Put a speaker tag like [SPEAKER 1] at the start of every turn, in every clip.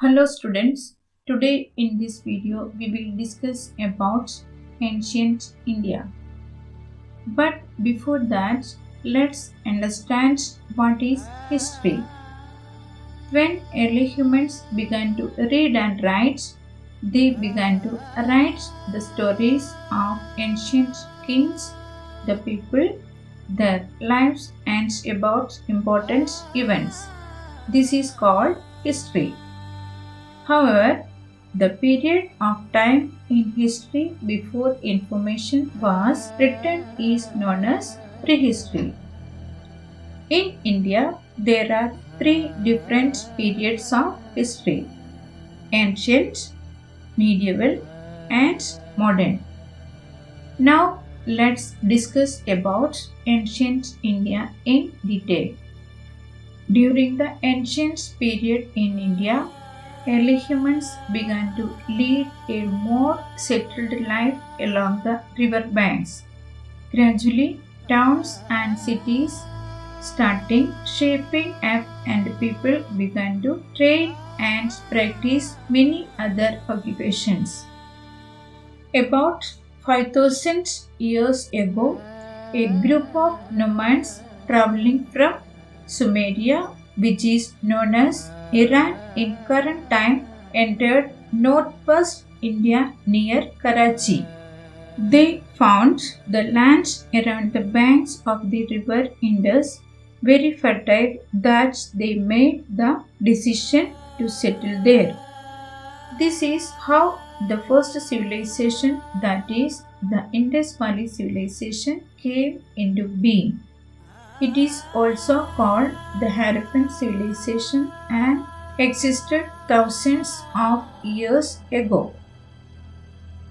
[SPEAKER 1] Hello students, today in this video we will discuss about ancient India. But before that, let's understand what is history. When early humans began to read and write, they began to write the stories of ancient kings, the people, their lives and about important events. This is called history. However, the period of time in history before information was written is known as prehistory. In India, there are three different periods of history: ancient, medieval, and modern. Now, let's discuss about ancient India in detail. During the ancient period in India, early humans began to lead a more settled life along the river banks. Gradually, towns and cities starting shaping up and people began to trade and practice many other occupations. About 5000 years ago, a group of nomads traveling from Sumeria, which is known as Iran in current time, entered northwest India near Karachi. They found the land around the banks of the river Indus very fertile that they made the decision to settle there. This is how the first civilization, that is, the Indus Valley civilization, came into being. It is also called the Harappan civilization and existed thousands of years ago.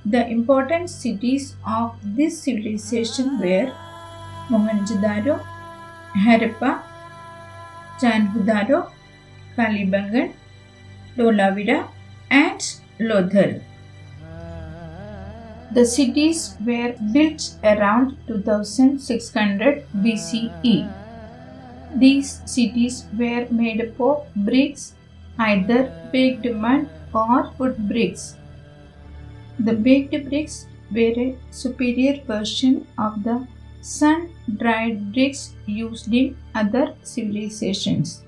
[SPEAKER 1] The important cities of this civilization were Mohenjo-daro, Harappa, Janhu-daro, Kalibangan, Dholavira, and Lodhal. The cities were built around 2600 BCE. These cities were made up of bricks, either baked mud or wood bricks. The baked bricks were a superior version of the sun-dried bricks used in other civilizations.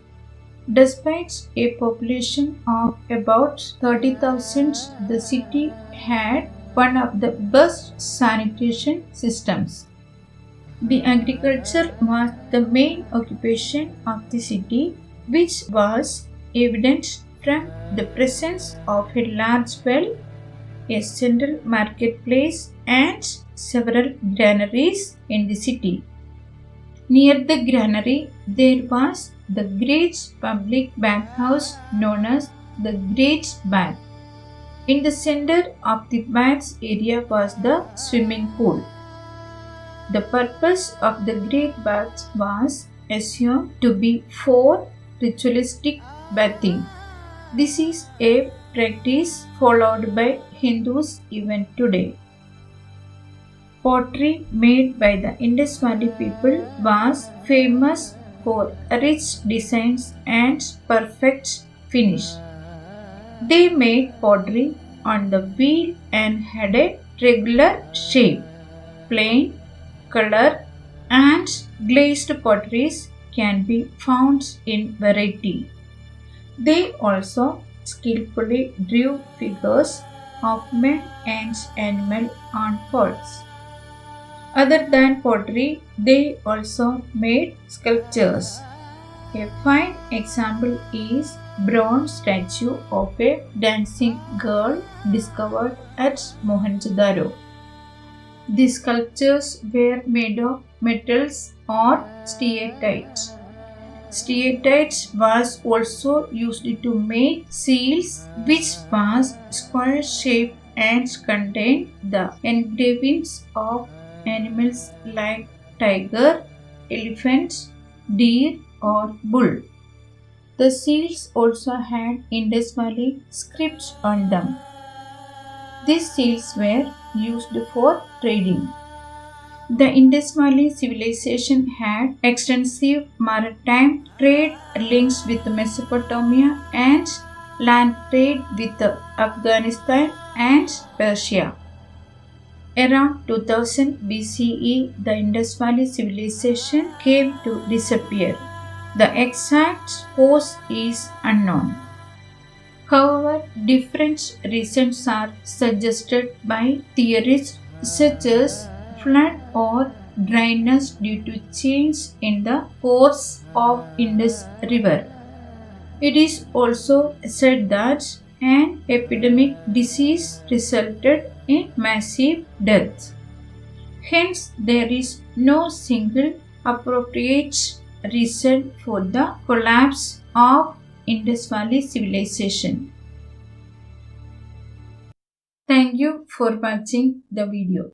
[SPEAKER 1] Despite a population of about 30,000, the city had one of the best sanitation systems. The agriculture was the main occupation of the city, which was evident from the presence of a large well, a central marketplace, and several granaries in the city. Near the granary, there was the great public bathhouse known as the Great Bath. In the center of the baths area was the swimming pool. The purpose of the Great Bath was assumed to be for ritualistic bathing. This is a practice followed by Hindus even today. Pottery made by the Indus Valley people was famous for rich designs and perfect finish. They made pottery on the wheel and had a regular shape. Plain, color, and glazed potteries can be found in variety. They also skillfully drew figures of men and animal on pots. Other than pottery, they also made sculptures. A fine example is bronze statue of a dancing girl discovered at Mohenjo-daro. The sculptures were made of metals or steatite. Steatite was also used to make seals, which was square shaped and contained the engravings of animals like tiger, elephant, deer, or bull. The seals also had Indus Valley script on them. These seals were used for trading. The Indus Valley civilization had extensive maritime trade links with Mesopotamia and land trade with Afghanistan and Persia. Around 2000 BCE, the Indus Valley civilization came to disappear. The exact cause is unknown. However, different reasons are suggested by theorists such as flood or dryness due to change in the course of Indus River. It is also said that an epidemic disease resulted in massive deaths. Hence, there is no single appropriate reason for the collapse of Indus Valley civilization. Thank you for watching the video.